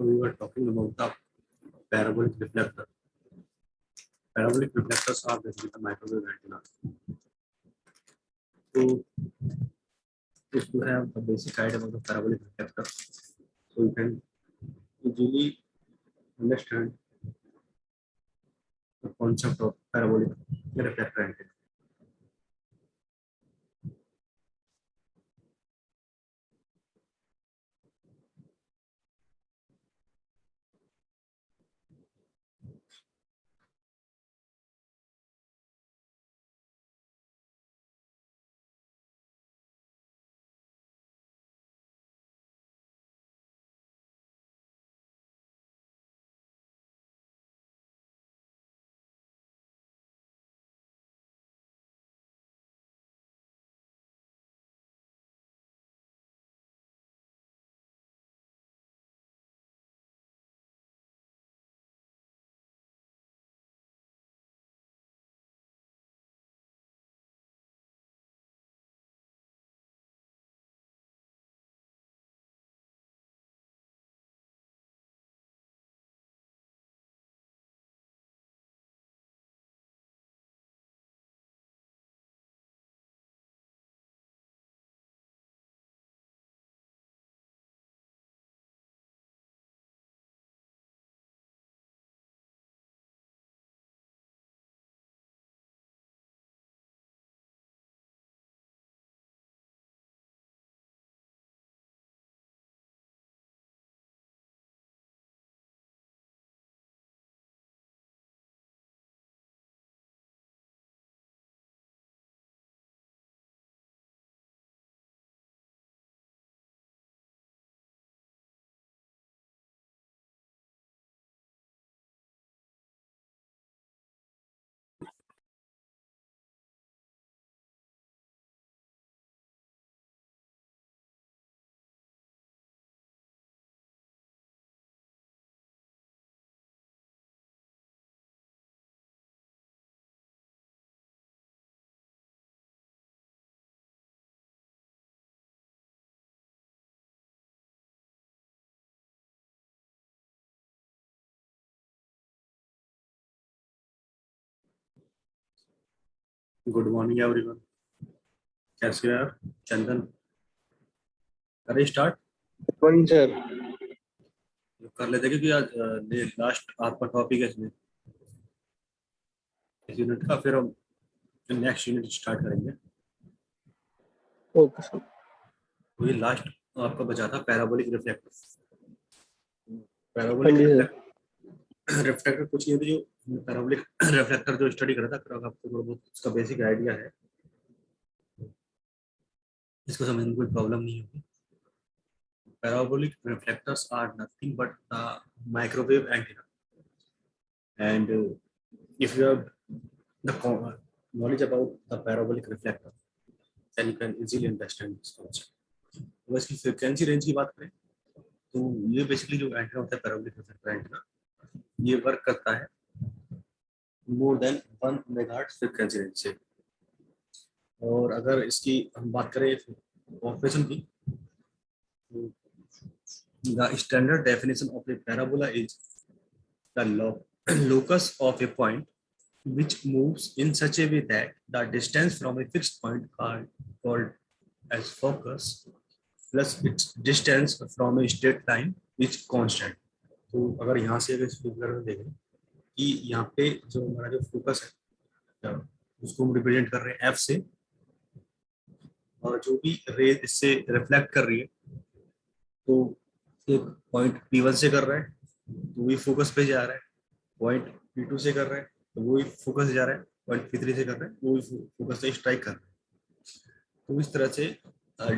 So we were talking about the parabolic reflector. Parabolic reflectors are basically the microwave antennas. So if you have the basic idea about the parabolic reflector, so you can easily understand the concept of parabolic reflector antenna. Good morning everyone, कैसे हो यार? चंदन, करें start? Morning sir. कर लेते क्योंकि आज last आपका topic है इसमें इस यूनिट का, फिर हम नेक्स्ट यूनिट स्टार्ट करेंगे। Okay sir. तो ये लास्ट आपका बचा था पैराबोलिक रिफ्लेक्टर। हाँ पैराबोलिक जी सर। रिफ्लेक्टर कुछ नहीं होती, जो पैराबोलिक रिफ्लेक्टर जो स्टडी करा था, अगर आपको थोड़ा बहुत उसका बेसिक आइडिया है, इसको समझने में कोई प्रॉब्लम नहीं होगी। Parabolic reflectors are nothing but the microwave antenna, and if you have the knowledge about the parabolic reflector, then you can easily understand this concept. तो इसकी फ्रीक्वेंसी रेंज की बात करें तो ये बेसिकली जो एंटेना होता है पैराबोलिक रिफ्लेक्टर एंटेना, ये वर्क करता है more than 1 megahertz frequency range से। और अगर इसकी हम बात करें ऑपरेशन की, the standard definition of a parabola is the locus of a point which moves in such a way that the distance from a fixed point called as focus plus its distance from a straight line is constant. तो अगर यहाँ से अगर इस figure में देखें कि यहाँ पे जो हमारा जो फोकस है उसको हम रिप्रेजेंट कर रहे हैं एफ से, और जो भी रे इससे रिफ्लेक्ट कर रही है तो एक पॉइंट P1 से कर रहा है तो वही फोकस पे जा रहा है, पॉइंट P2 से कर रहा है तो वही फोकस से जा रहा है, पॉइंट P3 से कर रहा है वो फोकस से स्ट्राइक कर रहा है। तो इस तरह से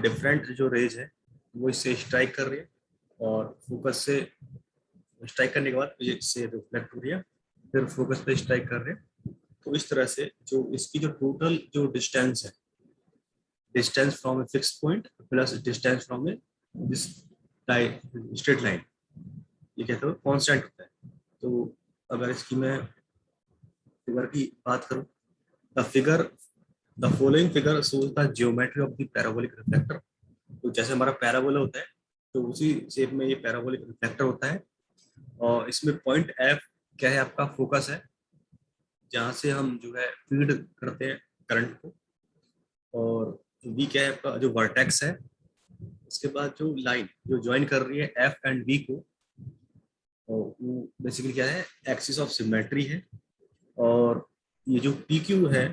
डिफरेंट जो रेज है वो इससे स्ट्राइक कर रही है, और फोकस से स्ट्राइक करने के बाद इससे रिफ्लेक्ट हो रही है, फिर फोकस पे स्ट्राइक कर रहे हैं। तो इस तरह से जो इसकी जो टोटल जो डिस्टेंस है, distance from a fix point plus distance from A this straight line, ये कहते हैं कांस्टेंट होता है। तो अगर इसकी मैं फिगर की बात करूं, the following figure shows the geometry of the parabolic reflector. तो जैसे हमारा पैराबोला होता है तो उसी शेप में ये पैराबोलिक रिफ्लेक्टर होता है, और इसमें पॉइंट एफ क्या है, आपका फोकस है, जहाँ से हम जो है फीड करते हैं करंट को। और वी क्या है, आपका जो वर्टेक्स है। उसके बाद जो लाइन जो ज्वाइन कर रही है एफ एंड वी को, और वो बेसिकली क्या है, एक्सिस ऑफ सिमेट्री है। और ये जो पी क्यू है,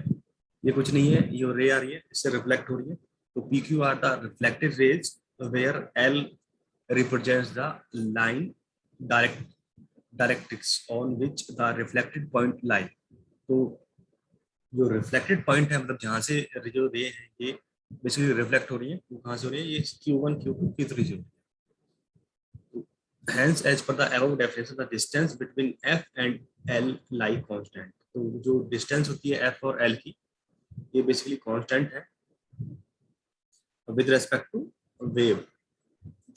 ये कुछ नहीं है, ये रे आ रही है, इससे रिफ्लेक्ट हो रही है। तो P Q R the reflected rays where L represents the line directrix on which the reflected point lie। तो जो रिफ्लेक्टेड पॉइंट है, मतलब जहाँ से जो रे है ये बेसिकली रिफ्लेक्ट हो रही है, वो कहाँ से हो रही है, ये Q1 Q2 Q3 से। Hence, as per the above definition, the distance between F and L lie constant। तो जो डिस्टेंस होती है F और L की, ये बेसिकली कांस्टेंट है विद रेस्पेक्ट टू वेव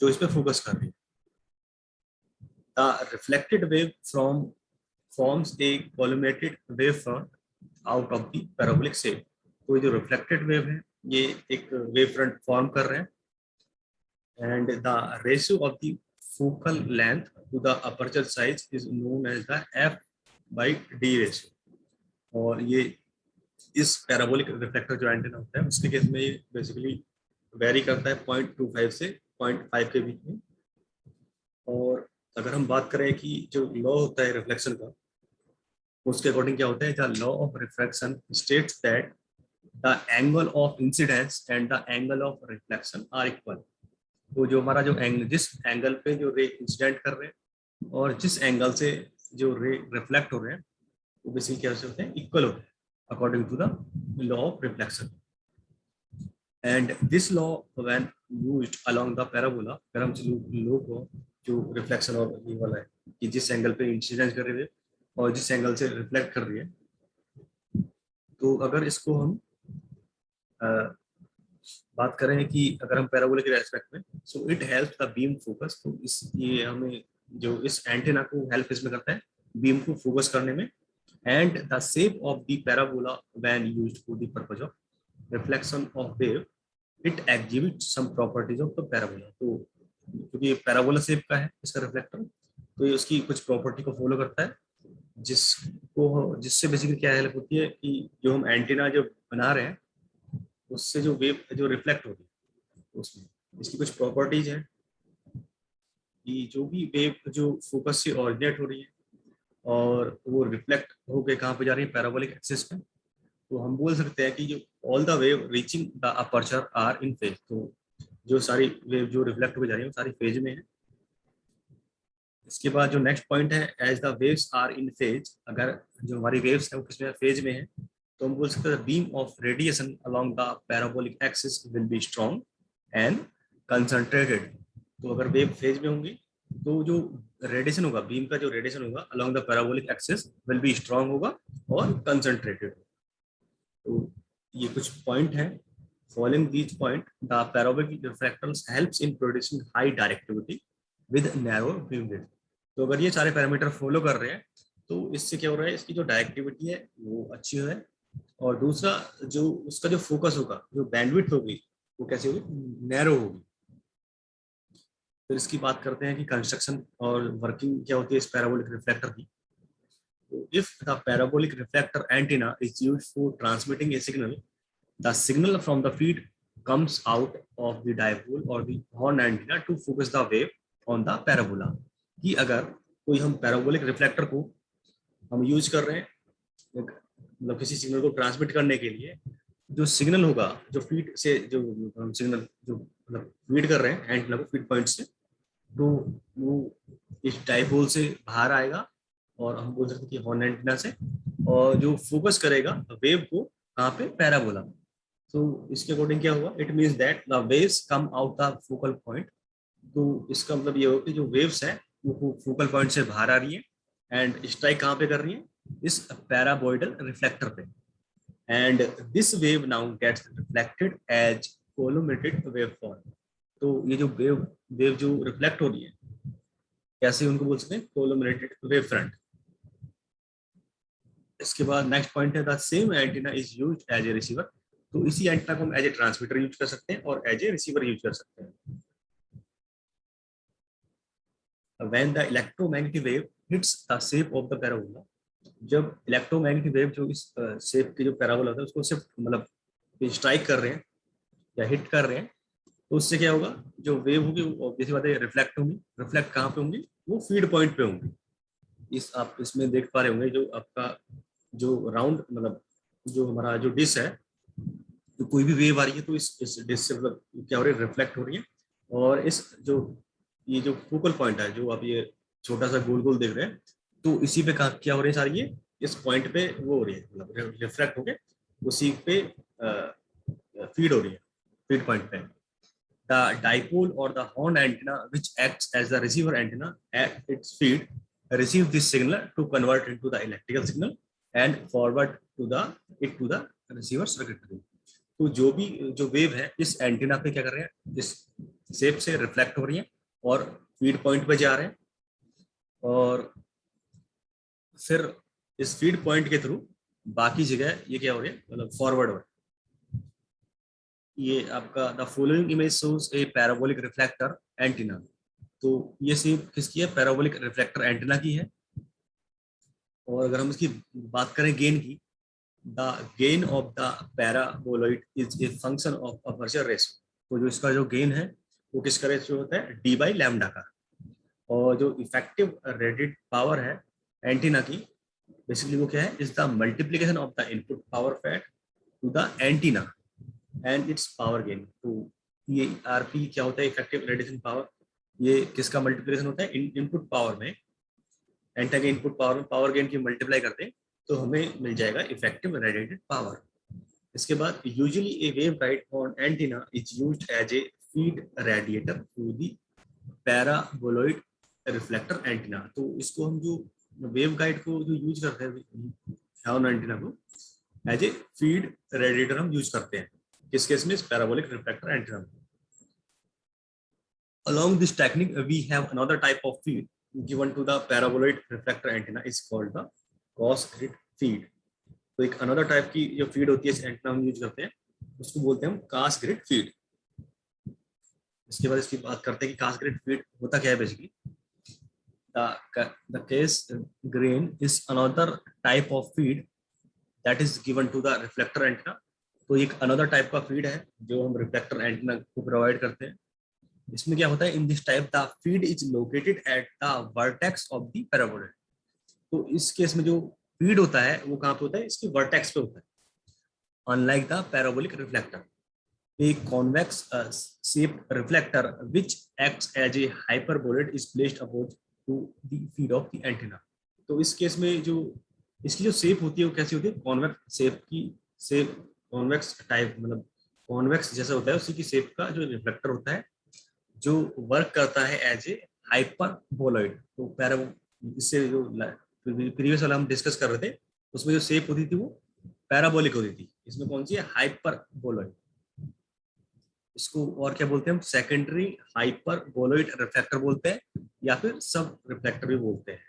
जो इस पे फोकस कर रही है। The reflected wave from forms a collimated wavefront out of the parabolic shape। तो ये जो reflected wave है, ये एक wave front form कर रहे हैं, and the ratio of the focal length to the aperture size is known as the f by d ratio। और ये इस पैराबोलिक रिफ्लेक्टर जो एंटीना होता है उसके केस में ये बेसिकली वेरी करता है 0.25 से 0.5 के बीच में। और अगर हम बात करें कि जो लॉ होता है रिफ्लेक्शन का, उसके अकॉर्डिंग क्या होता है, the law of refraction states that the angle of incidence and the angle of reflection are equal. तो जो हमारा जो एंगल, जिस एंगल पे जो रे इंसिडेंट कर रहे हैं और जिस एंगल से जो रे रिफ्लेक्ट हो रहे हैं, वो बेसिकली क्या होते हैं, इक्वल होते हैं according to the law of reflection. And this law when used along the parabola, अगर हम लॉ को जो रिफ्लेक्शन और ये वाला है कि जिस एंगल पे इंसिडेंस कर रहे हैं और जिस एंगल से रिफ्लेक्ट कर रही है, तो अगर इसको हम बात करें कि अगर हम पैराबोलिक रेस्पेक्ट में, so it helps the beam focus. तो इस ये हमें जो इस एंटेना को हेल्प इसमें करता है बीम को फोकस करने में। And the shape of the parabola when used for the purpose of reflection of wave, it exhibits some properties of the parabola. तो क्योंकि पैराबोला शेप का है इसका रिफ्लेक्टर, तो ये उसकी कुछ प्रॉपर्टी को फॉलो करता है, जिससे बेसिकली क्या हेल्प होती है कि जो हम एंटीना जो बना रहे हैं उससे जो वेव जो रिफ्लेक्ट होती है उसमें इसकी कुछ प्रॉपर्टीज हैं कि जो भी वेव जो फोकस से ऑरिजिनेट हो रही है और वो रिफ्लेक्ट होके कहाँ पे जा रही है, पैराबोलिक एक्सिस पे। तो हम बोल सकते हैं कि जो all the wave reaching the aperture are in phase. तो जो सारी वेव जो रिफ्लेक्ट होकर जा रही है वो सारी फेज में है। इसके बाद जो नेक्स्ट पॉइंट है, as the waves are in phase, अगर जो हमारी वेव्स है वो किसमें फेज में है, तो हम बोल सकते हैं beam of radiation along the parabolic axis will be strong and concentrated. तो अगर वेव फेज में होंगी तो जो रेडिएशन होगा, बीम का जो रेडिएशन होगा along the parabolic axis will be strong होगा और कंसंट्रेटेड। तो ये कुछ पॉइंट है। Following these point the parabolic reflectors helps in producing high directivity with narrow beamwidth. तो अगर ये सारे पैरामीटर फॉलो कर रहे हैं तो इससे क्या हो रहा है, इसकी जो डायरेक्टिविटी है वो अच्छी है। और दूसरा जो उसका जो फोकस होगा, जो बैंडविड्थ होगी, वो कैसे होगी, नैरो होगी। फिर इसकी बात करते हैं कि कंस्ट्रक्शन और वर्किंग क्या होती है इस पैराबोलिक रिफ्लेक्टर की। तो if the parabolic reflector antenna is used for transmitting A signal, the signal from the feed comes out of the dipole or the horn antenna to focus the wave on the parabola। कि अगर कोई हम parabolic reflector को हम use कर रहे हैं मतलब किसी सिग्नल को ट्रांसमिट करने के लिए, जो सिग्नल होगा जो फीड से जो हम सिग्नल जो मतलब फीड कर रहे हैं एंटीना को फीड पॉइंट से, तो वो इस डाइपोल से बाहर आएगा और हम बोल सकते हैं कि हॉर्न एंटीना से, और जो फोकस करेगा वेव को कहाँ पे, पैराबोला। तो इसके अकॉर्डिंग क्या हुआ, it means that the waves come out the focal point. तो इसका मतलब ये हो कि जो वेव्स है वो फोकल पॉइंट से बाहर आ रही है एंड स्ट्राइक कहाँ पे कर रही है, इस पैराबोइडल रिफ्लेक्टर पे। And this wave now gets reflected as collimated wave form. तो ये जो वेव जो रिफ्लेक्ट हो रही है, कैसे उनको बोल सकते हैं, कोलोमेटेड वेव फ्रंट। इसके बाद नेक्स्ट पॉइंट है, the same antenna is used as a receiver. तो इसी एंटीना को हम एज ए ट्रांसमीटर यूज कर सकते हैं और एज ए रिसीवर यूज कर सकते हैं। When the electromagnetic wave hits the shape of the parabola, जब इलेक्ट्रोमैग्नेटिक वेव जो इस शेप के जो पैराबोला होता है उसको सिर्फ मतलब स्ट्राइक कर रहे हैं या हिट कर रहे हैं, तो उससे क्या होगा, जो वेव होगी वो ऑब्वियसली बात है रिफ्लेक्ट होंगी। रिफ्लेक्ट कहाँ पे होंगी, वो फीड पॉइंट पे होंगी। इस आप इसमें देख पा रहे होंगे जो आपका जो राउंड मतलब जो हमारा जो डिश है, तो कोई भी वेव आ रही है तो इस डिश से मतलब क्या हो रही है, रिफ्लेक्ट हो रही है। और इस जो ये जो फोकल पॉइंट है जो आप ये छोटा सा गोल गोल देख रहे हैं, तो इसी पे क्या हो रही है सारी, ये इस पॉइंट पे वो हो रही है मतलब रिफ्लेक्ट होके उसी पे फीड हो रही है, फीड पॉइंट पे। The dipole or the horn antenna, which acts as the receiver antenna at its feed, receive this signal to convert into the electrical signal and forward to the receiver circuitry. तो जो भी जो wave है इस antenna पे क्या कर रहे हैं, इस शेप से रिफ्लेक्ट हो रही है और फीड पॉइंट पे जा रहे हैं, और फिर इस फीड पॉइंट के थ्रू बाकी जगह ये क्या हो रही है, मतलब फॉरवर्ड हो रहा है। ये आपका the following image shows A parabolic reflector antenna. तो ये सिर्फ किसकी है, पैराबोलिक रिफ्लेक्टर एंटीना की है। और अगर हम इसकी बात करें गेन की, the gain of the paraboloid is a function of aperture ratio. तो जो इसका जो गेन है वो किसका रेशियो होता है, डी बाई लैम्डा का। और जो इफेक्टिव रेडिएट पावर है एंटीना की, बेसिकली वो क्या है, is the multiplication of the input power fed to the antenna and its power gain. तो ये आरपी क्या होता है, इफेक्टिव रेडिएशन पावर, ये किसका मल्टीप्लिकेशन होता है, इनपुट पावर में, एंटा के इनपुट पावर में पावर गेन की मल्टीप्लाई करते हैं तो हमें मिल जाएगा इफेक्टिव रेडिएटेड पावर। इसके बाद usually a wave guide on antenna is used as a feed radiator to the paraboloid reflector antenna. तो इसको हम जो वेव गाइड को जो यूज करते हैं ऑन एंटीना को एज ए फीड रेडिएटर हम यूज करते हैं, किस केस में, parabolic reflector antenna. Along this technique, we have another type of feed given to the paraboloid reflector antenna is called the cross grid feed. तो एक another type की जो feed होती है इस एंटीना हम यूज करते हैं, उसको बोलते हैं हम कास्ट ग्रिड फीड। इसके बाद इसकी बात करते हैं कि कास्ट ग्रिड फीड होता क्या है। Basically the case grain is another type of feed that is given to the reflector antenna। तो एक अनदर टाइप का फीड है जो हम रिफ्लेक्टर एंटीना को प्रोवाइड करते हैं। इसमें क्या होता है, in this type the feed is located at the vertex of the paraboloid. तो इस केस में जो फीड होता है वो कहाँ पे होता है, इसके वर्टेक्स पे होता है। Unlike the parabolic reflector, a convex shaped reflector which acts as a hyperboloid is placed opposite to the feed of the antenna। तो इस केस में जो इसकी जो शेप होती है वो कैसी होती है, कॉन्वेक्स शेप की, शेप कॉन्वेक्स टाइप मतलब कॉन्वेक्स जैसा होता है, उसी की शेप का जो रिफ्लेक्टर होता है जो वर्क करता है एज ए हाइपरबोलॉइड। तो पैरा इससे जो प्रीवियस वाला हम डिस्कस कर रहे थे उसमें जो शेप होती थी वो पैराबोलिक होती थी, इसमें कौन सी है, हाइपरबोलॉइड। इसको और क्या बोलते हैं हम, सेकेंडरी हाइपरबोलॉइड रिफ्लेक्टर बोलते हैं या फिर सब रिफ्लेक्टर भी बोलते हैं।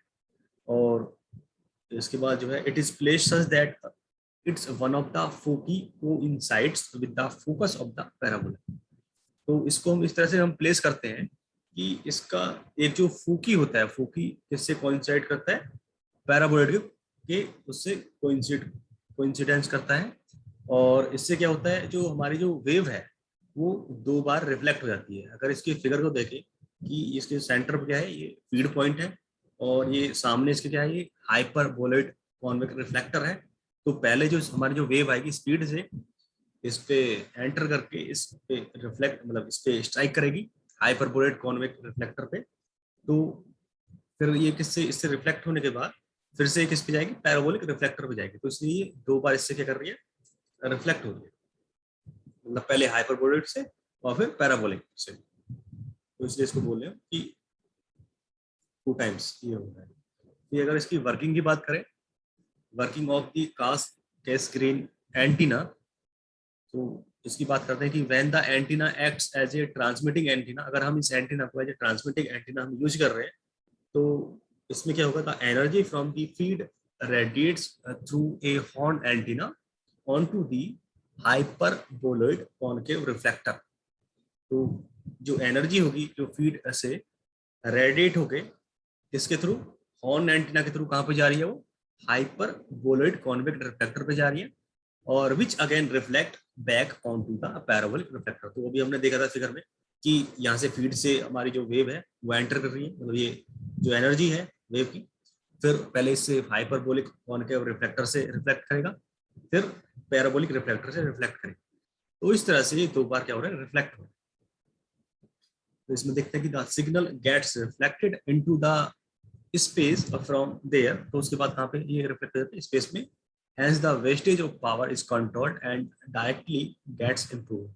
और इसके बाद जो है it is placed such that it's one of the foci coincides with the focus of the parabola. तो इसको हम इस तरह से हम प्लेस करते हैं कि इसका एक जो फोकी होता है, फोकी किससे कोइंसाइड करता है, पैराबोलॉइड के उससे कोइंसिडेंस करता है। और इससे क्या होता है, जो हमारी जो वेव है वो दो बार रिफ्लेक्ट हो जाती है। अगर इसके फिगर को देखें कि इसके सेंटर पर क्या है, ये फीड पॉइंट है और ये सामने इसके क्या है, ये हाइपरबोलॉइड कॉन्वेक्स रिफ्लेक्टर है। तो पहले जो हमारी जो वेव आएगी स्पीड से इस पे एंटर करके इस पे रिफ्लेक्ट मतलब इस पे स्ट्राइक करेगी हाइपरबोलॉइड कॉन्वेक्स रिफ्लेक्टर पे। तो फिर ये किससे, इससे रिफ्लेक्ट होने के बाद फिर से किस पे जाएगी, पैराबोलिक रिफ्लेक्टर पे जाएगी। तो इसलिए दो बार इससे क्या कर रही है, रिफ्लेक्ट हो रही है, मतलब पहले हाइपरबोलॉइड से और फिर पैराबोलिक से। तो इसलिए इसको बोल रहे हैं कि 2 टाइम्स ये होता है। तो अगर इसकी वर्किंग की बात करें, working of the cast Cassegrain antenna, तो इसकी बात करते हैं कि when the antenna acts as a transmitting antenna. अगर हम इस एंटीना को एज ए ट्रांसमिटिंग एंटीना हम यूज कर रहे हैं तो इसमें क्या होगा, the energy from the feed radiates through a horn antenna onto the hyperboloid concave reflector. तो जो एनर्जी होगी जो फीड से रेडिएट होके किसके थ्रू, हॉर्न एंटीना के थ्रू कहाँ पे जा रही है वो, हाइपरबोलॉइड कॉन्वेक्स रिफ्लेक्टर पे जा रही है, और which again reflect back on to the parabolic reflector. तो अभी हमने देखा था फिगर में कि यहाँ से फीड से हमारी जो वेव है वो एंटर कर रही है, मतलब ये जो एनर्जी है वेव की, फिर पहले इससे हाइपरबोलिक कॉनकेव रिफ्लेक्टर से रिफ्लेक्ट करेगा, फिर पैराबोलिक रिफ्लेक्टर से रिफ्लेक्ट करेगा। तो इस तरह से ये दो बार क्या हो रहा है, रिफ्लेक्ट हो रहा है। तो इसमें देखते हैं कि the signal gets reflected into the space from there, तो उसके बाद कहाँ पे ये रिफ्लेक्ट हो जाता है स्पेस में, hence the wastage of power is controlled and directly gets improved।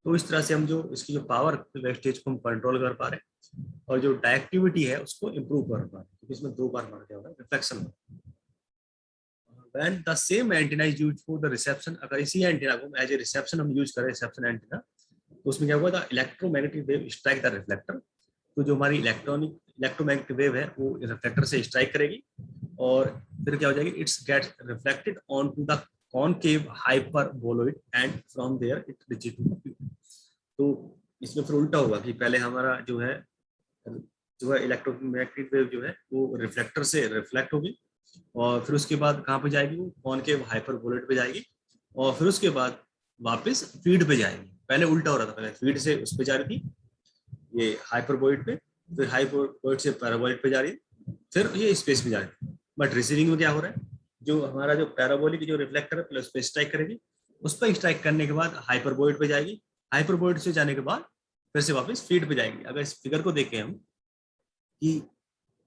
तो इस तरह से हम जो इसकी जो पावर वेस्टेज को हम कंट्रोल कर पा रहे हैं और जो डायरेक्टिविटी है उसको इम्प्रूव कर पा रहे हैं, क्योंकि इसमें दो बार हमारा क्या हो रहा है, रिफ्लेक्शन हो रहा है। When the same antenna is used for the reception, अगर इसी एंटीना को एज ए रिसेप्शन हम यूज करें, रिसेप्शन एंटीना, तो उसमें क्या हुआ था, electromagnetic wave strike the reflector. तो जो हमारी इलेक्ट्रोमैग्नेटिक वेव है वो रिफ्लेक्टर से स्ट्राइक करेगी और फिर क्या हो जाएगी, its get reflected on to the concave hyperboloid and from there it reaches to the field. तो इसमें फिर उल्टा होगा कि पहले हमारा जो है इलेक्ट्रोमैग्नेटिक वेव जो है वो रिफ्लेक्टर से रिफ्लेक्ट होगी और फिर उसके बाद कहाँ पे जाएगी, वो कॉनकेव हाइपरबोलॉइड पे जाएगी और फिर उसके बाद वापस फीड पे जाएगी। पहले उल्टा हो रहा था, पहले फीड से उस पे जा रही थी ये हाइपरबोलॉइड पे, फिर हाइपरबोलॉइड से पैराबोलॉइड पे जा रही है, फिर ये स्पेस में जा रही है। बट रिसीविंग में क्या हो रहा है, जो हमारा जो पैराबोलिक जो रिफ्लेक्टर है पहले उस पर स्ट्राइक करेगी, उस पर स्ट्राइक करने के बाद हाइपरबोलॉइड पे जाएगी, हाइपरबोलॉइड से जाने के बाद फिर से वापस फीड पे जाएगी। अगर इस फिगर को देखें हम कि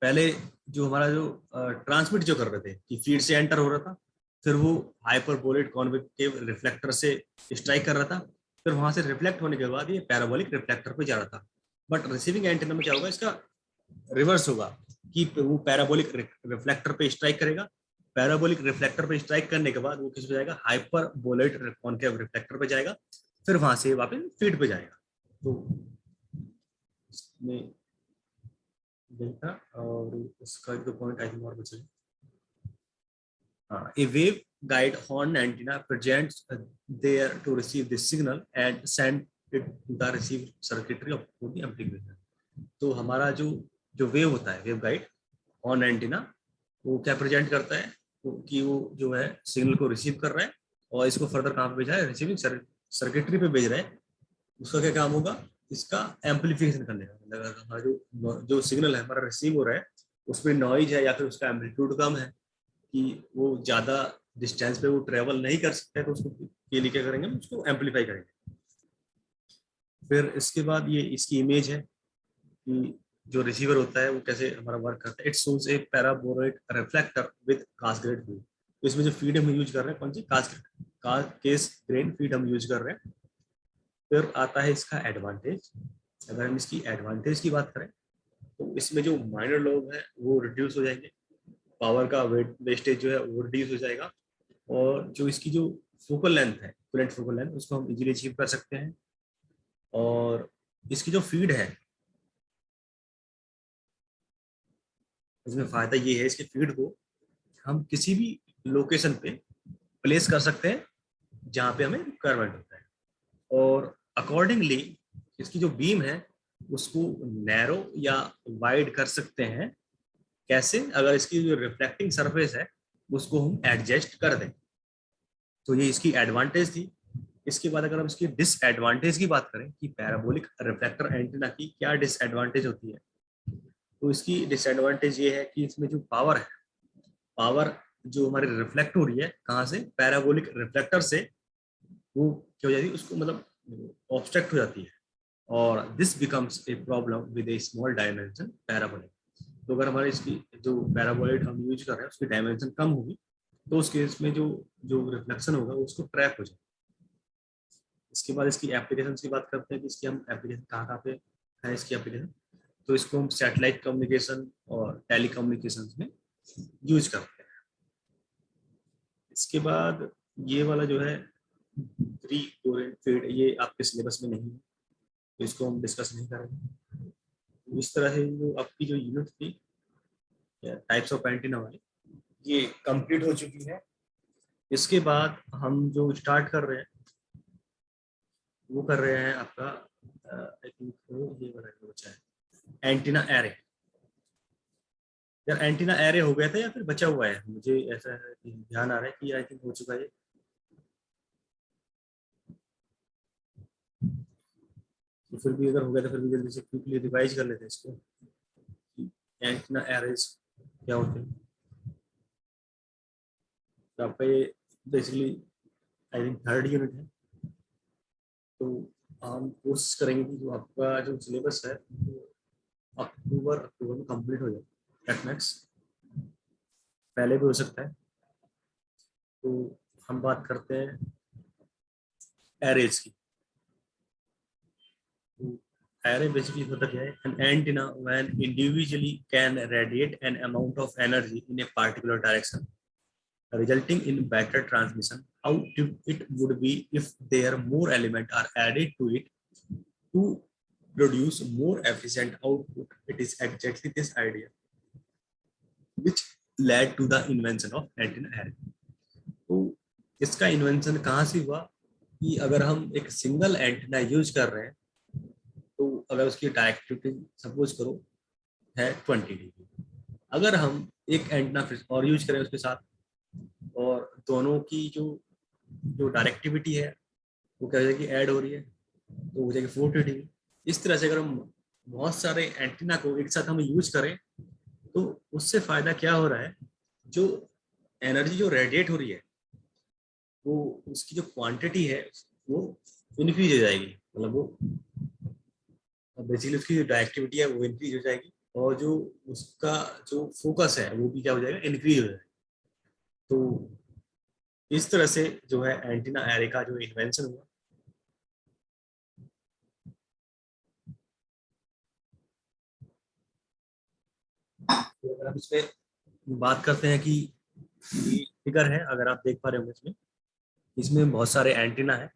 पहले जो हमारा जो ट्रांसमिट जो कर रहे थे कि फीड से एंटर हो रहा था, फिर वो हाइपरबोलिक कॉन्वेक्टिव रिफ्लेक्टर से स्ट्राइक कर रहा था, फिर वहां से रिफ्लेक्ट होने के बाद ये पैराबोलिक रिफ्लेक्टर पे जा रहा था। बट रिसीविंग एंटीना में क्या होगा, इसका रिवर्स होगा कि वो पैराबोलिक रिफ्लेक्टर पे स्ट्राइक करेगा, पैराबोलिक रिफ्लेक्टर पे स्ट्राइक करने के बाद वो किस पे जाएगा, हाइपरबोलॉइड कॉन्केव रिफ्लेक्टर पे जाएगा, फिर वहां से वापस फीड पे जाएगा। तो इसमें देखा, और इसका एक दो पॉइंट आई थिंक और बचे। A wave guide horn antenna presents there to receive the signal and send it to the receive circuitry of the amplifier। तो हमारा जो जो वेव होता है, वेव गाइड हॉर्न एंटीना, वो क्या प्रेजेंट करता है, कि वो जो है सिग्नल को रिसीव कर रहा है और इसको फर्दर कहाँ पे भेज रहा है, रिसीविंग सर्किटरी पे भेज रहा है। उसका क्या काम होगा, इसका एम्पलीफिकेशन करने का, मतलब हमारा जो जो सिग्नल है हमारा रिसीव हो रहा है उसमें नॉइज है या फिर उसका एम्पलीट्यूड कम है कि वो ज्यादा डिस्टेंस पे वो ट्रेवल नहीं कर सकता है, तो उसको के लिए क्या करेंगे, उसको एम्पलीफाई करेंगे। फिर इसके बाद ये इसकी इमेज है कि जो रिसीवर होता है वो कैसे हमारा वर्क करता है। It shows A paraboloid reflector with cascade feed. तो इसमें जो फीड हम यूज कर रहे हैं कौन सी, केस ग्रेन फीड हम यूज कर रहे हैं। फिर आता है इसका एडवांटेज। अगर हम इसकी एडवांटेज की बात करें तो इसमें जो माइनर लोब है वो रिड्यूस हो जाएंगे, पावर का वेस्टेज जो है वो रिड्यूस हो जाएगा, और जो इसकी जो फोकल लेंथ है, इक्विवेलेंट फोकल लेंथ, उसको हम इजीली अचीव कर सकते हैं। और इसकी जो फीड है, इसमें फायदा ये है, इसके फीड को हम किसी भी लोकेशन पे प्लेस कर सकते हैं जहाँ पे हमें रिक्वायरमेंट होता है, और अकॉर्डिंगली इसकी जो बीम है उसको नैरो या वाइड कर सकते हैं। कैसे, अगर इसकी जो रिफ्लेक्टिंग सरफेस है उसको हम एडजस्ट कर दें। तो ये इसकी एडवांटेज थी। इसके बाद अगर हम इसकी डिसएडवांटेज की बात करें कि पैराबोलिक रिफ्लेक्टर एंटीना की क्या डिसएडवांटेज होती है, तो इसकी डिसएडवांटेज ये है कि इसमें जो पावर है, पावर जो हमारी रिफ्लेक्ट हो रही है कहाँ से, पैराबोलिक रिफ्लेक्टर से, वो क्या हो जाती है, उसको मतलब ऑब्स्ट्रक्ट हो जाती है, और this becomes a problem with A small dimension parabolic. तो अगर हमारे इसकी जो पैराबोलिड हम यूज कर रहे हैं उसकी डायमेंशन कम होगी तो उस केस में जो जो रिफ्लेक्शन होगा उसको ट्रैप हो जाएगा। इसके बाद इसकी एप्लीकेशन की बात करते हैं कि इसकी हम एप्लीकेशन कहाँ पे है इसकी एप्लीकेशन। तो इसको हम सैटेलाइट कम्युनिकेशन और टेली कम्युनिकेशन में यूज करते हैं। इसके बाद ये वाला जो है प्री कोरेंट फीड, ये आपके सिलेबस में नहीं है तो इसको हम डिस्कस नहीं करेंगे। इस तरह से जो आपकी जो यूनिट थी टाइप्स ऑफ एंटीना वाली, ये कंप्लीट हो चुकी है। इसके बाद हम जो स्टार्ट कर रहे हैं वो कर रहे हैं आपका आई थिंक ये बचा है एंटीना एरे। यार एंटीना एरे हो गया था या फिर बचा हुआ है, मुझे ऐसा ध्यान आ रहा है कि आई थिंक हो चुका है। तो फिर भी अगर हो गया तो फिर भी जल्दी से क्विकली रिवाइज कर लेते हैं इसको। एंटीना एरेज क्या होते हैं, तो आपका ये basically I think third unit है। तो हम कोशिश करेंगे कि जो आपका जो सिलेबस है अक्टूबर में कंप्लीट हो जाए एट मैक्स, पहले भी हो सकता है। तो हम बात करते हैं एरेज की। Array basically होता क्या है? An antenna when individually can radiate an amount of energy in a particular direction, resulting in better transmission. How it would be if there more elements are added to it to produce more efficient output. It is exactly this idea which led to the invention of antenna array. तो इसका invention कहाँ से हुआ कि अगर हम एक single antenna use कर रहे हैं, तो अगर उसकी डायरेक्टिविटी सपोज करो है 20 dB, अगर हम एक एंटीना फिर और यूज करें उसके साथ, और दोनों की जो जो डायरेक्टिविटी है वो क्या हो जाएगी, ऐड हो रही है, तो हो जाएगी 40 dB। इस तरह से अगर हम बहुत सारे एंटीना को एक साथ हम यूज करें, तो उससे फायदा क्या हो रहा है, जो एनर्जी जो रेडिएट हो रही है वो उसकी जो क्वांटिटी है वो इंक्रीज हो जाएगी, मतलब वो बेसिकली उसकी जो डायरेक्टिविटी है वो इंक्रीज हो जाएगी, और जो उसका जो फोकस है वो भी क्या हो जाएगा, इंक्रीज हो जाएगा। तो इस तरह से जो है एंटीना एरे का जो इन्वेंशन हुआ। तो अगर हम इसमें बात करते हैं कि ये फिगर है, अगर आप देख पा रहे होंगे इसमें, इसमें बहुत सारे एंटीना है,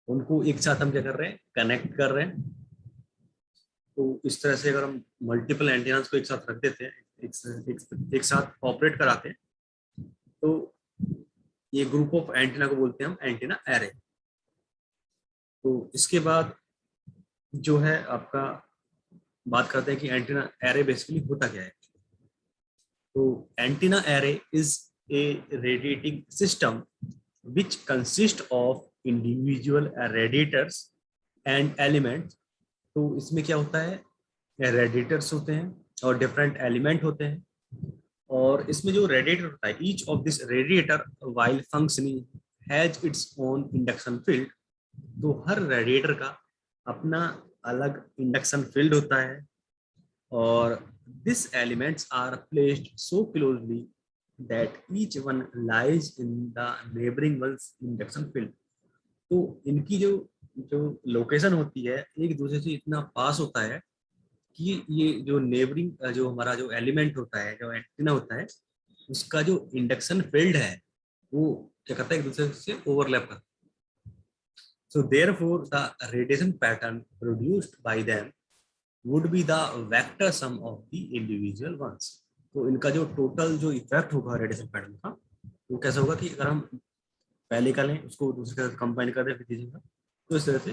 उनको एक साथ हम क्या कर रहे हैं, कनेक्ट कर रहे हैं। तो इस तरह से अगर हम मल्टीपल एंटीनास को एक साथ रख देते हैं, एक साथ ऑपरेट कराते हैं, तो ये ग्रुप ऑफ एंटीना को बोलते हैं हम एंटीना एरे। तो इसके बाद जो है आपका बात करते हैं कि एंटीना एरे बेसिकली होता क्या है। तो antenna array is a radiating system which consist of individual radiators and elements। तो इसमें क्या होता है, रेडिएटर्स होते हैं और डिफरेंट एलिमेंट होते हैं, और इसमें जो रेडिएटर होता है, each of this radiator while functioning has its own induction field. तो हर रेडिएटर का अपना अलग इंडक्शन फील्ड होता है, और this elements are placed so closely that each one lies in the neighboring one's induction field। तो इनकी जो जो लोकेशन होती है एक दूसरे से इतना पास होता है कि ये जो नेबरिंग जो हमारा जो एलिमेंट होता है, जो एंटीना होता है, उसका जो इंडक्शन फील्ड है वो क्या करता है, एक दूसरे से ओवरलैप करता है। So therefore the radiation pattern produced by them would be the vector sum of the individual ones। तो इनका जो टोटल जो इफेक्ट होगा रेडिएशन पैटर्न का, वो कैसा होगा कि अगर हम पहले का लें उसको दूसरे के साथ कंबाइन कर दें फिर तीसरे का, तो इस तरह से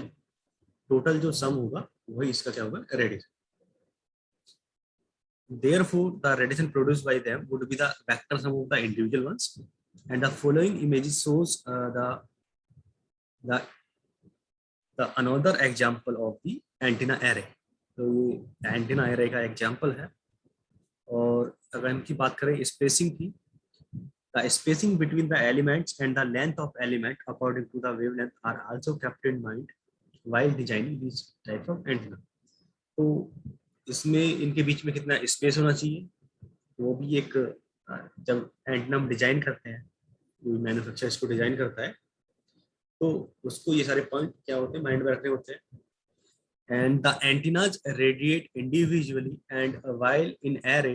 टोटल जो सम होगा वही इसका क्या होगा, radiation. Therefore the radiation produced by them would be the vector sum of the individual ones। And the following images shows the another example of the antenna array। तो ये एंटीना एरे का example है। और अगर इनकी बात करें spacing की, the spacing between the elements and the length of element according to the wavelength are also kept in mind while designing this types of antenna. तो इसमें इनके बीच में कितना स्पेस होना चाहिए, वो भी एक जब एंटीना हम डिजाइन करते हैं, मैन्युफैक्चर इसको डिजाइन करता है, तो उसको ये सारे पॉइंट क्या होते हैं, माइंड में रखने होते हैं। And the antennas radiate individually, and while in array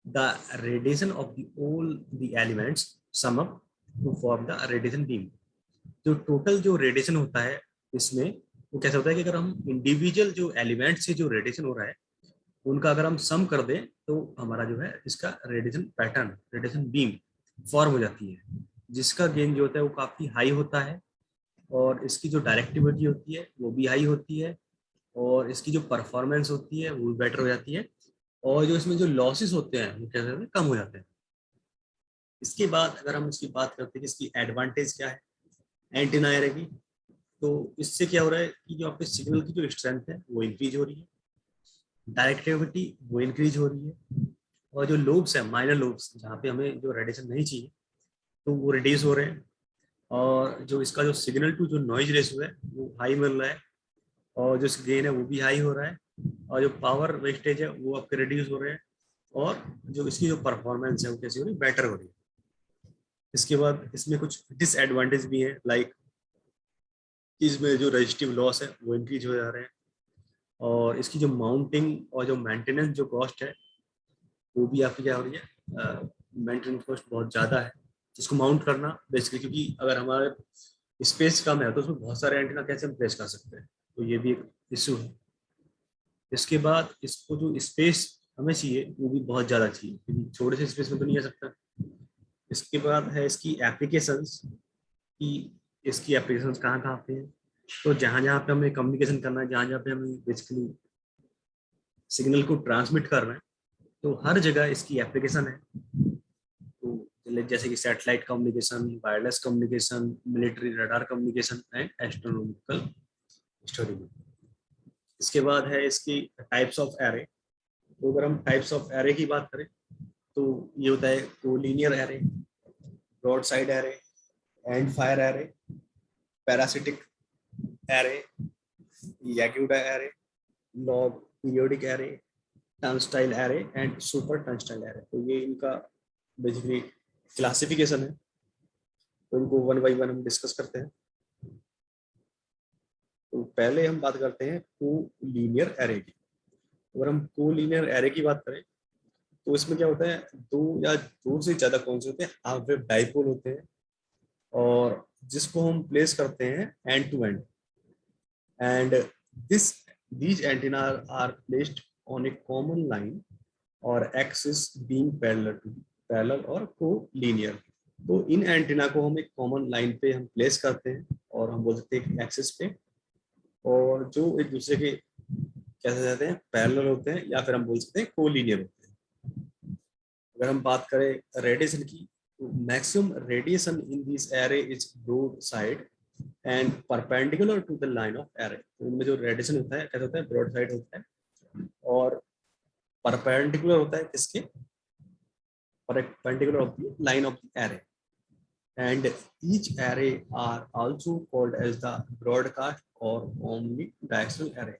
the radiation of all the elements sum up to form the radiation beam। जो टोटल जो रेडिएशन होता है इसमें वो कैसा होता है कि अगर हम इंडिविजुअल जो एलिमेंट से जो रेडिएशन हो रहा है उनका अगर हम सम कर दें, तो हमारा जो है इसका radiation pattern, radiation beam form हो जाती है, जिसका गेन जो होता है वो काफ़ी हाई होता है, और इसकी जो डायरेक्टिविटी होती है वो भी हाई होती है, और इसकी जो परफॉर्मेंस होती है वो भी बेटर हो जाती है, और जो इसमें जो लॉसेस होते हैं वो क्या कहते हैं, कम हो जाते हैं। इसके बाद अगर हम इसकी बात करते हैं कि इसकी एडवांटेज क्या है एंटीना एरे की, तो इससे क्या हो रहा है कि जो आपके सिग्नल की जो स्ट्रेंथ है वो इंक्रीज हो रही है, डायरेक्टिविटी वो इंक्रीज हो रही है, और जो लोब्स है माइनर लोब्स जहाँ पे हमें जो रेडिएशन नहीं चाहिए तो वो रिड्यूस हो रहे हैं, और जो इसका जो सिग्नल टू जो नॉइज रेशियो है वो हाई मिल रहा है, और जो गेन है वो भी हाई हो रहा है, और जो पावर वेस्टेज है वो आपके रिड्यूस हो रहे हैं, और जो इसकी जो परफॉर्मेंस है वो कैसी हो रही है, बेटर हो रही है। इसके बाद इसमें कुछ डिसएडवांटेज भी है, लाइक इसमें जो रजिस्टिव लॉस है वो इंक्रीज हो जा रहे हैं, और इसकी जो माउंटिंग और जो मेंटेनेंस जो कॉस्ट है वो भी आपकी क्या हो रही है, मेंटेनेंस कॉस्ट बहुत ज़्यादा है इसको माउंट करना बेसिकली, क्योंकि अगर हमारे स्पेस कम है तो उसमें बहुत सारे एंटीना कैसे हम प्लेस कर सकते हैं, तो ये भी एक इशू है। इसके बाद इसको जो स्पेस हमें चाहिए वो भी बहुत ज़्यादा चाहिए, क्योंकि छोटे से स्पेस में तो नहीं आ सकता। इसके बाद है इसकी एप्लीकेशंस, कि इसकी एप्लीकेशंस कहाँ कहाँ पे हैं, तो जहाँ जहाँ पे हमें कम्युनिकेशन करना है, जहाँ जहाँ पे हमें बेसिकली सिग्नल को ट्रांसमिट कर रहे हैं, तो हर जगह इसकी एप्लीकेशन है। तो जैसे कि satellite communication, wireless communication, military radar communication and astronomical study. इसके बाद है इसकी टाइप्स ऑफ एरे। तो अगर हम टाइप्स ऑफ एरे की बात करें तो ये होता है collinear array, broadside array, end fire array, parasitic array, Yagi Uda array, log periodic array, turnstile array and super turnstile array. तो ये इनका बेसिकली क्लासिफिकेशन है, तो इनको वन बाई वन हम डिस्कस करते हैं। तो पहले हम बात करते हैं कोलिनियर एरे की। अगर हम कोलिनियर एरे की बात करें तो इसमें क्या होता है, दो या दो से ज्यादा कौन से होते हैं, हाफ वेव डाइपोल होते हैं, और जिसको हम प्लेस करते हैं end to end, and this these antenna are placed on a common line or axis being parallel or co-linear। तो इन एंटीना को हम एक कॉमन लाइन पे हम प्लेस करते हैं, और हम बोल सकते हैं एक्सिस पे, और जो एक दूसरे के कैसे जाते हैं, पैरेलल होते हैं, या फिर हम बोल सकते हैं कोलिनियर होते हैं। अगर हम बात करें रेडिएशन की, तो maximum radiation in this array is broadside and perpendicular to the line of array. तो इनमें जो रेडिएशन होता है कैसे होता है, ब्रॉड साइड होता है, और परपेंडिकुलर होता है किसके, perpendicular of the line of the array, and each array are also called as the broadcast or omnidirectional array।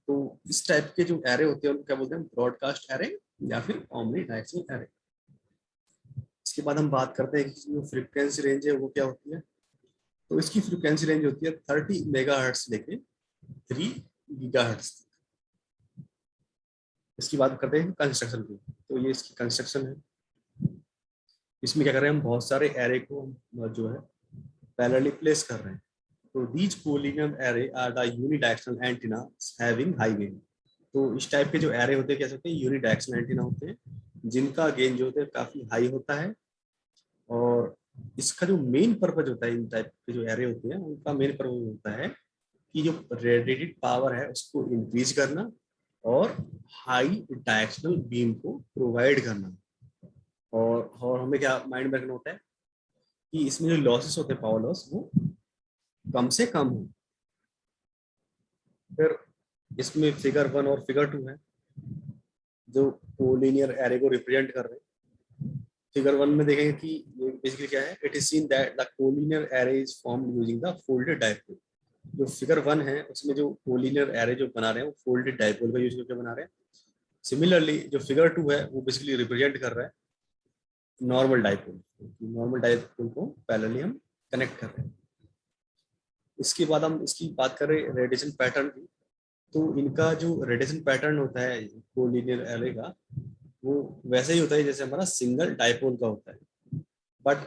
तो इस टाइप के जो एरे होते हैं उनको क्या बोलते हैं, ब्रॉडकास्ट एरे या फिर ओमनी डायरेक्शनल एरे। इसके बाद हम बात करते हैं कि जो फ्रीक्वेंसी रेंज है वो क्या होती है। तो इसकी फ्रीक्वेंसी रेंज होती है 30 मेगाहर्ट्ज लेके 3 गीगाहर्ट्ज। इसकी बात करते हैं कंस्ट्रक्शन की, तो ये इसकी कंस्ट्रक्शन है। इसमें क्या कर रहे हैं हम, बहुत सारे एरे को जो है पैरेलली प्लेस कर रहे हैं। तो these collinear array are the unidirectional antenna having high gain। तो इस टाइप के जो एरे होते हैं, क्या होते हैं, यूनिडायरेक्शनल एंटीना होते हैं, जिनका गेन जो होता है काफी हाई होता है, और इसका जो मेन पर्पज होता है, इन टाइप के जो एरे होते हैं उनका मेन पर्पज होता है कि जो रेडिएटेड पावर है उसको इंक्रीज करना, और हाई डायरेक्शनल बीम को प्रोवाइड करना। और हमें क्या माइंड में रखना होता है कि इसमें जो लॉसेस होते हैं, पावर लॉस, वो कम से कम हो। फिर इसमें फिगर 1 और फिगर 2 है जो कोलिनियर एरे को रिप्रेजेंट कर रहे हैं। फिगर 1 में देखेंगे कि ये बेसिकली क्या है, it is seen that the collinear array is formed using the folded dipole. जो फिगर 1 है उसमें जो कोलिनियर एरे जो बना रहे हैं वो फोल्डेड डाइपोल का यूज करके बना रहे हैं। सिमिलरली जो फिगर 2 है वो बेसिकली रिप्रेजेंट कर रहा है नॉर्मल डाइपोल। नॉर्मल डाइपोल को पैरेलली हम कनेक्ट कर रहे हैं। इसके बाद हम इसकी बात करें रेडिएशन पैटर्न की, तो इनका जो रेडिएशन पैटर्न होता है कोलिनियर एरे का, वो वैसे ही होता है जैसे हमारा सिंगल डाइपोल का होता है, but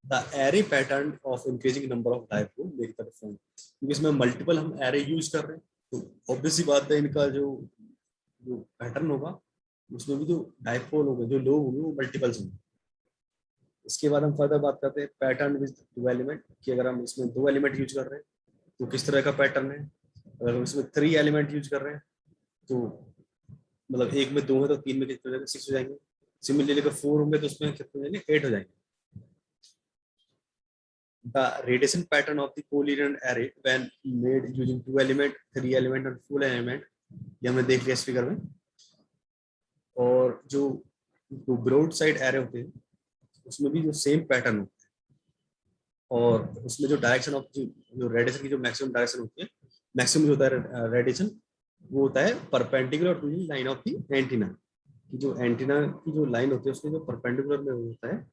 the array pattern of increasing number of dipole मेरी तरफ से, क्योंकि इसमें मल्टीपल हम एरे यूज कर रहे हैं, तो ऑब्वियसली बात है इनका जो जो पैटर्न होगा उसमें भी जो डाइपोल होंगे, जो लोग होंगे, वो मल्टीपल्स होंगे। इसके बाद हम फर्दर बात करते हैं पैटर्न विद टू एलिमेंट, कि अगर हम इसमें 2 एलिमेंट यूज कर रहे हैं तो किस तरह का पैटर्न है। अगर हम इसमें 3 एलिमेंट यूज कर रहे हैं तो मतलब एक में 2 है तो 3 में कितने हो जाएंगे, 6 हो जाएंगे। सिमिलरली अगर 4 होंगे तो उसमें कितने हो जाएंगे, 8 हो जाएंगे। The radiation pattern of the coherent array when made using 2 element, 3 element और 4 element, ये हमने देख लिया इस फिगर में। और जो ब्रॉड साइड एरे होते हैं उसमें भी जो सेम पैटर्न होता है, और उसमें जो डायरेक्शन ऑफ जो रेडिएशन की जो मैक्सिमम डायरेक्शन होती है, मैक्सिमम जो होता है रेडिएशन, वो होता है perpendicular to the line of the antenna. की जो एंटीना की जो लाइन होती है उसके जो परपेंडिकुलर में होता है,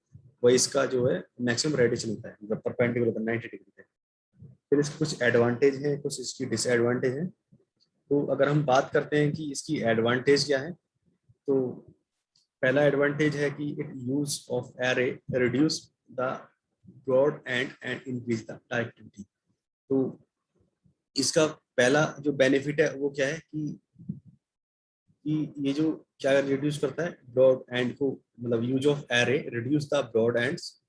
वही इसका जो है मैक्सिमम रेडिएशन होता है, मतलब परपेंडिकुलर 90 डिग्री पे। फिर इसके कुछ एडवांटेज है, कुछ इसकी डिसएडवांटेज है। तो अगर हम बात करते हैं कि इसकी एडवांटेज क्या है, तो पहला एडवांटेज है कि it use of array reduce the broad and increase the directivity. तो इसका पहला जो बेनिफिट है वो क्या है कि ये जो क्या रिड्यूस करता है ब्रॉड एंड को, मतलब use of array reduce the broad ends.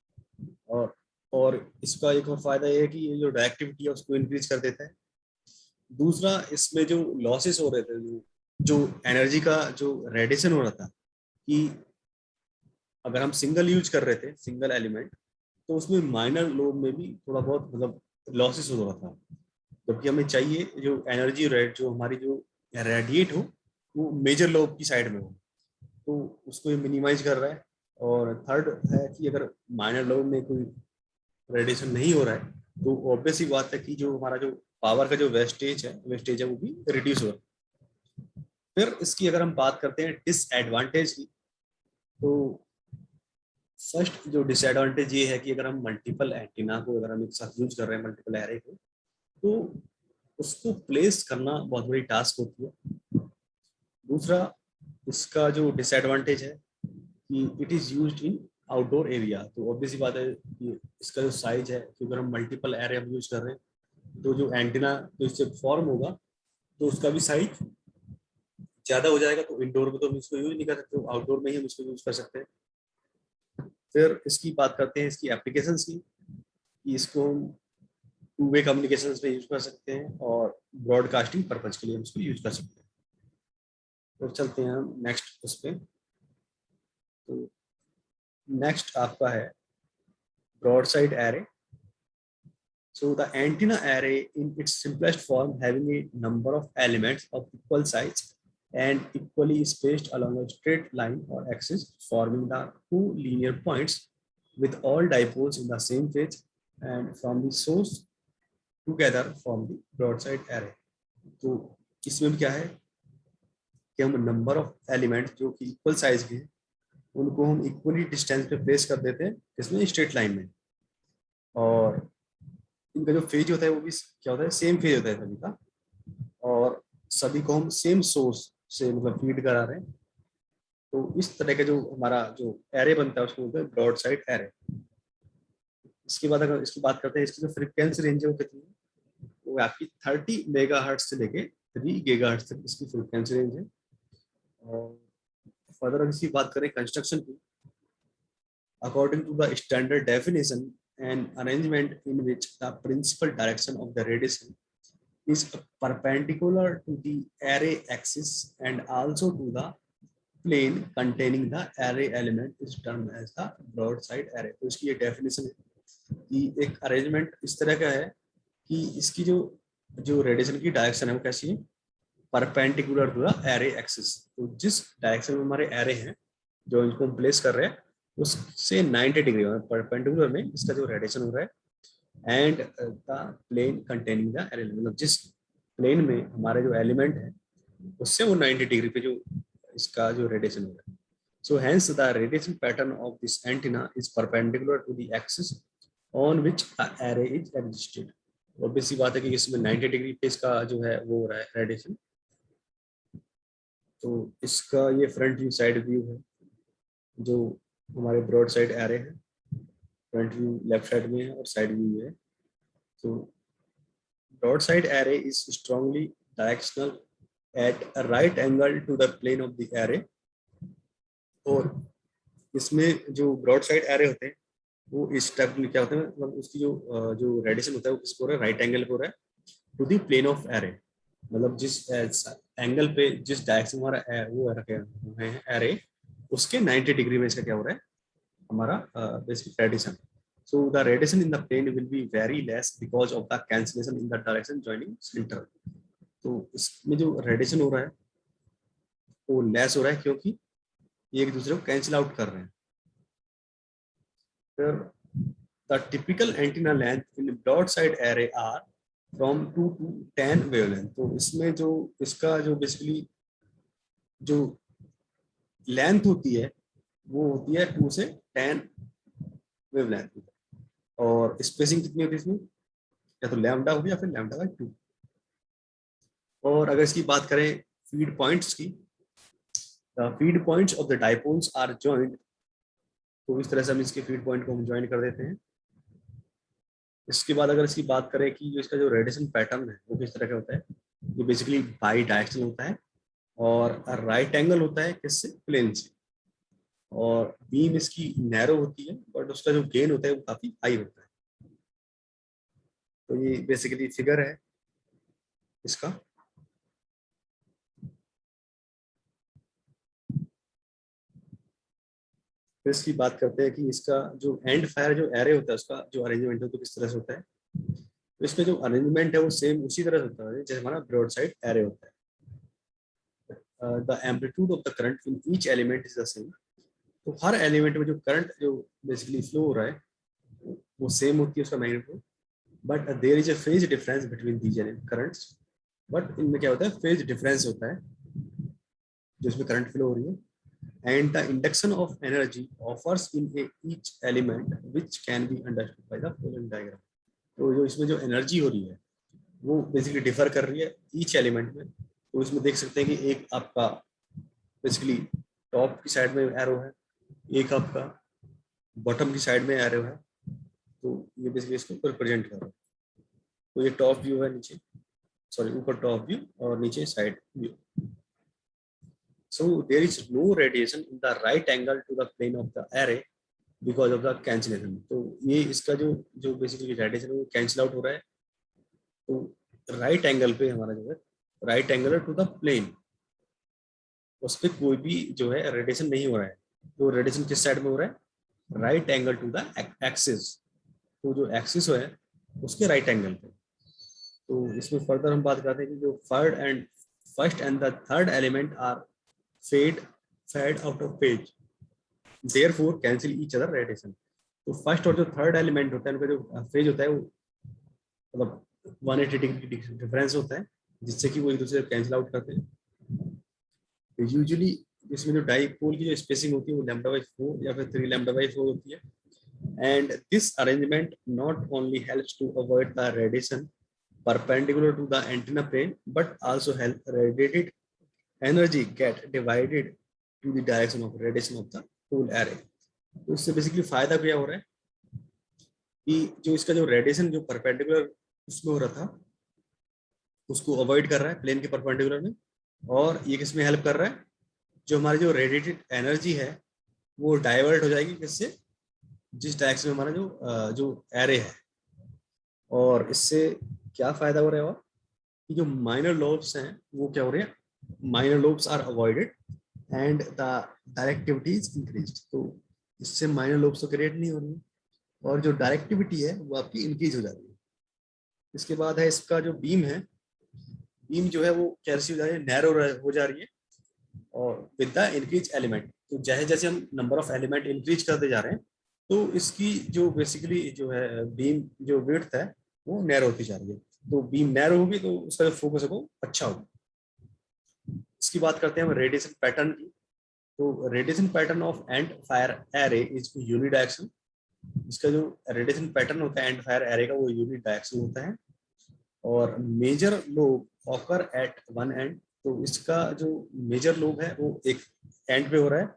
और इसका एक और फायदा ये है कि ये जो डायरेक्टिविटी है उसको इंक्रीज कर देता है। दूसरा, इसमें जो लॉसेस हो रहे थे, जो एनर्जी का जो रेडिएशन हो रहा था, कि अगर हम सिंगल यूज कर रहे थे, सिंगल एलिमेंट, तो उसमें माइनर लोब में भी थोड़ा बहुत मतलब लॉसेस हो रहा था। जबकि हमें चाहिए जो एनर्जी रेट जो हमारी जो रेडिएट हो वो मेजर लोब की साइड में हो, तो उसको ये मिनिमाइज कर रहा है। और थर्ड है कि अगर माइनर लोब में कोई रेडिएशन नहीं हो रहा है तो ऑब्वियस ही बात है कि जो हमारा जो पावर का जो वेस्टेज है वो भी रिड्यूस हो रहा है। फिर इसकी अगर हम बात करते हैं डिसएडवांटेज की, तो फर्स्ट जो डिसएडवांटेज ये है कि अगर हम मल्टीपल एंटीना को अगर हम एक साथ यूज कर रहे हैं, मल्टीपल एरे को, तो उसको प्लेस करना बहुत बड़ी टास्क होती है। दूसरा, इसका जो डिसएडवांटेज है कि it is used in outdoor area. तो ऑब्वियसली बात है कि इसका जो साइज है, कि अगर हम मल्टीपल एरे हम यूज कर रहे हैं तो जो एंटीना जो इससे फॉर्म होगा तो उसका भी साइज ज्यादा हो जाएगा। तो इंडोर में तो हम इसको यूज नहीं कर सकते, आउटडोर में ही हम इसको यूज कर सकते हैं। फिर इसकी बात करते हैं इसकी एप्लीकेशंस की, कि इसको हम टू वे कम्युनिकेशन में यूज कर सकते हैं और ब्रॉडकास्टिंग पर्पज के लिए हम इसको यूज कर सकते हैं। तो चलते हैं हम नेक्स्ट उस पर। तो नेक्स्ट आपका है broadside array. So the antenna array in its simplest form having a number of elements of equal size and equally spaced along a straight line or axis, forming the two linear points with all dipoles in the same phase and from the source together form the broadside array. तो इसमें भी क्या है कि हम number of element जो कि equal size के हैं उनको हम इक्वली डिस्टेंस पे प्लेस कर देते हैं इसमें स्ट्रेट लाइन में, और इनका जो फेज होता है वो भी क्या होता है, सेम फेज होता है सभी का, और सभी को हम सेम सोर्स से मतलब फीड करा रहे हैं। तो इस तरह का जो हमारा जो एरे बनता है उसको बोलते हैं ब्रॉड साइड एरे। इसके बाद अगर इसकी बात करते हैं, इसकी जो फ्रिक्वेंसी रेंज है वो कितनी है, वो आपकी 30 मेगाहर्ट्ज से लेके 3 गीगाहर्ट्ज तक इसकी फ्रिक्वेंसी रेंज है। और फर्दर इसकी बात करें कंस्ट्रक्शन की, according to the standard definition, an arrangement in which the principal direction of the radiation is perpendicular to the array axis and also to the plane containing the array element is termed as the broadside array। तो इसकी ये definition है कि एक arrangement इस तरह का है कि इसकी जो जो रेडिएशन की डायरेक्शन है वो कैसी है, perpendicular to the array axis. तो जिस डायरेक्शन में हमारे एरे हैं जो इनको हम प्लेस कर रहे हैं उससे 90 डिग्री परपेंडिकुलर में इसका जो रेडिएशन हो रहा है, and the plane containing the array, मतलब जिस प्लेन में हमारे जो एलिमेंट है उससे वो 90 डिग्री पे जो इसका जो रेडिएशन हो रहा है। So hence the radiation pattern of this antenna is perpendicular to the axis on which the array is existed. Obviously बात है कि इसमें 90 डिग्री पे इसका जो है वो हो रहा है रेडिएशन। तो इसका ये फ्रंट व्यू साइड व्यू है जो हमारे ब्रॉड साइड एरे है। फ्रंट व्यू लेफ्ट साइड में है और साइड व्यू है। तो broadside array is strongly directional at a right angle to the plane of the array. और इसमें जो ब्रॉड साइड एरे होते हैं वो इस टाइप में क्या होता है, मतलब उसकी जो रेडिएशन होता है वो किसको हो रहा है, राइट एंगल हो रहा है to the plane of array. मतलब जिस एंगल पे जिस डायरेक्शन हमारा वो रखे हुए हैं एरे, उसके 90 डिग्री में इसका क्या हो रहा है हमारा basic radiation. So the radiation in the plane will be very less because of the cancellation in the direction joining centre. तो इसमें जो रेडिएशन हो रहा है वो लेस हो रहा है क्योंकि ये एक दूसरे को कैंसिल आउट कर रहे हैं. फिर the typical antenna length in broadside array are from 2 to 10 wavelength. तो इसमें जो इसका जो बेसिकली जो लेंथ होती है वो होती है 2 से 10 वेवलेंथ. और स्पेसिंग कितनी होती है इसमें, या तो लैम्डा होगी या फिर लैम्डा बाई 2. और अगर इसकी बात करें फीड पॉइंट्स की, the feed points of the dipoles are joint. तो इस तरह से हम इसके फीड पॉइंट को हम ज्वाइन कर देते हैं. इसके बाद अगर इसकी बात करें कि जो इसका जो रेडिएशन पैटर्न है वो किस तरह का होता है, ये बेसिकली बाई डायरेक्शनल होता है और राइट एंगल होता है किससे, प्लेन से. और बीम इसकी नैरो होती है बट उसका जो गेन होता है वो काफी हाई होता है. तो ये बेसिकली फिगर है इसका. फिर इसकी बात करते हैं कि इसका जो एंड फायर जो एरे होता है उसका जो अरेंजमेंट है तो किस तरह से होता है. तो इसमें जो अरेंजमेंट है वो सेम उसी तरह से होता है जैसे हमारा ब्रॉड साइड एरे होता है. The amplitude of the current in each element is the same. तो हर एलिमेंट में जो करंट जो बेसिकली फ्लो हो रहा है वो सेम होती है उसका magnitude. But there is a phase difference between these currents. बट इनमें क्या होता है, फेज डिफरेंस होता है जो इसमें करंट फ्लो हो रही है. And the induction of energy offers in each element which can be understood by the following diagram. तो जो इसमें जो एनर्जी हो रही है वो बेसिकली डिफर कर रही है ईच एलिमेंट में. तो इसमें देख सकते हैं कि एक आपका बेसिकली टॉप की साइड में एरो है, एक आपका बॉटम की साइड में एरो है. तो ये बेसिकली इसको रिप्रेजेंट कर रहा है. तो ये टॉप व्यू है, नीचे सॉरी ऊपर टॉप व्यू और नीचे side view. So there is no radiation in the right angle to the plane of the array because of the cancellation. तो ये इसका जो जो बेसिकली रेडिएशन है वो कैंसिल आउट हो रहा है. तो राइट एंगल पे हमारा जो है right angle to the plane उस पर कोई भी जो है रेडिएशन नहीं हो रहा है. तो रेडिएशन किस साइड में हो रहा है, right angle to the axis. तो जो एक्सिस है उसके राइट एंगल पे. तो इसमें फर्दर हम बात करते हैं कि जो first and the third element are fed out of phase, therefore cancel each other radiation. तो फर्स्ट और जो थर्ड एलिमेंट होता है उनका जो फेज होता है वो मतलब 180 डिग्री डिफरेंस होता है जिससे कि वो एक दूसरे को कैंसिल आउट करते हैं. तो यूजुअली इसमें जो डाइपोल की जो स्पेसिंग होती है वो λ/4 या फिर 3 λ/4 होती है. And this arrangement not only helps to avoid the radiation perpendicular to the antenna plane but also help radiated energy get divided to the direction of radiation of the whole array. तो इससे basically फायदा क्या हो रहा है कि जो इसका जो रेडिएशन जो परपेंडिकुलर उसमें हो रहा था उसको अवॉइड कर रहा है प्लेन के परपेंडिकुलर में. और ये किसमें हेल्प कर रहा है, जो हमारी जो रेडिएटेड एनर्जी है वो डाइवर्ट हो जाएगी किससे, जिस डायरेक्शन में हमारा जो एरे है. और इससे क्या फायदा हो रहा है और कि जो माइनर लोब्स हैं वो क्या हो रहे हैं, minor lobes are avoided and the directivity is increased. तो इससे माइनर लोब्स तो क्रिएट नहीं हो रही और जो डायरेक्टिविटी है वो आपकी इंक्रीज हो जाती है. इसके बाद है इसका जो बीम है, बीम जो है वो कैसी हो जा रही है, नैरो हो जा रही है और विद द इंक्रीज एलिमेंट. तो जैसे जैसे हम नंबर ऑफ एलिमेंट इंक्रीज करते जा रहे हैं तो इसकी जो बेसिकली जो है बीम जो विड्थ है वो नैरो होती जा रही है. तो बीम नैरो होगी तो उसका जो फोकस है वो अच्छा होगा. इसकी बात करते हैं हम रेडिएशन पैटर्न की. तो radiation pattern of and fire array is unidirectional. इसका जो रेडिएशन पैटर्न होता है एंड फायर एरे का वो यूनिडायरेक्शनल होता है और major lobe occur at one end. तो इसका जो मेजर लोब है वो एक एंड पे हो रहा है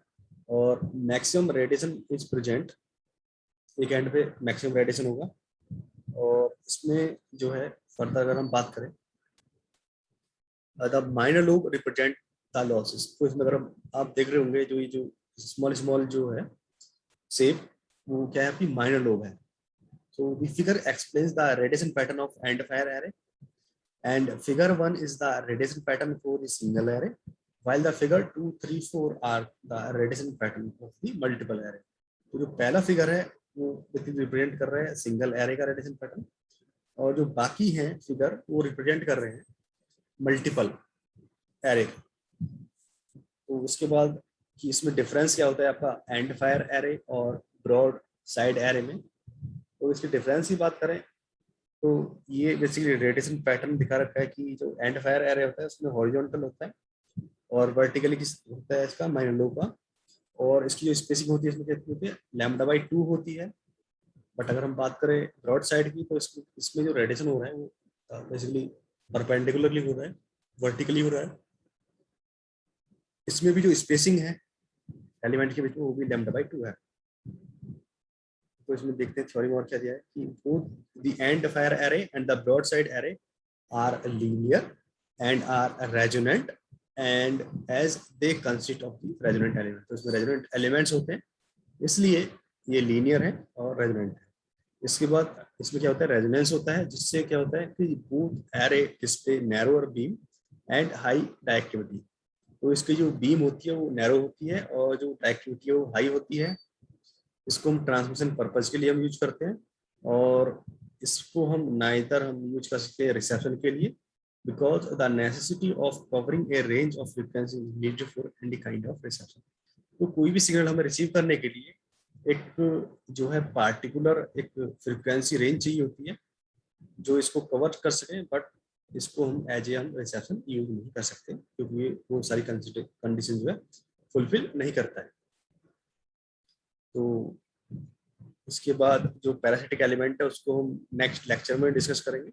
और मैक्सिमम रेडिएशन इज प्रेजेंट, एक एंड पे मैक्सिमम रेडिएशन होगा. और इसमें जो है फर्दर अगर हम बात करें the minor lobe represent the losses. तो इसमें अगर आप देख रहे होंगे जो ये जो स्मॉल जो है शेप वो क्या है आपकी माइनर लोब है. So the figure explains the radiation pattern of end fire array. and figure 1 is the radiation pattern for the single array, while the figure 2, 3, 4 are the radiation pattern of the multiple array. तो जो पहला figure है वो represent कर रहा है single array का radiation pattern, और जो बाकी हैं फिगर वो रिप्रेजेंट कर रहे हैं मल्टीपल एरे। तो उसके बाद कि इसमें डिफरेंस क्या होता है आपका एंड फायर एरे और ब्रॉड साइड एरे में। तो इसकी डिफरेंस की बात करें तो ये बेसिकली रेडिएशन पैटर्न दिखा रखा है कि जो एंड फायर एरे होता है उसमें हॉरिजॉन्टल होता है और वर्टिकली किस होता है इसका माइनलो का, और इसकी जो स्पेसिंग होती है इसमें कितनी होती है λ/2 होती है। बट अगर हम बात करें ब्रॉड साइड की तो इसमें जो रेडिएशन हो रहा है वो बेसिकली परपेंडिकुलरली हो रहा है, वर्टिकली हो रहा है। इसमें भी जो स्पेसिंग है एलिमेंट के बीच में वो भी λ/2 है। तो इसमें देखते हैं थ्योरी में और क्या दिया है कि both the end fire array and the broadside array are linear and are resonant and as they consist of the resonant element. तो इसमें रेजोनेंट एलिमेंट्स होते हैं इसलिए ये लीनियर है और रेजोनेंट है। इसके बाद इसमें क्या होता है रेजोनेंस होता है, जिससे क्या होता है कि both array display narrower beam and high directivity. तो इसकी जो बीम होती है वो नैरो होती है और जो डायरेक्टिविटी है वो हाई होती है। इसको हम ट्रांसमिशन पर्पज के लिए हम यूज करते हैं, और इसको हम नाइदर हम यूज कर सकते हैं रिसेप्शन के लिए, because the necessity of covering A range of frequency is needed for any kind of reception. तो कोई भी सिग्नल हमें रिसीव करने के लिए एक जो है पार्टिकुलर एक फ्रीक्वेंसी रेंज चाहिए होती है जो इसको कवर कर सके, बट इसको हम एज ए हम रिसेप्शन यूज नहीं कर सकते क्योंकि ये वो सारी कंडीशन जो है फुलफिल नहीं करता है। तो इसके बाद जो पैरासिटिक एलिमेंट है उसको हम नेक्स्ट लेक्चर में डिस्कस करेंगे।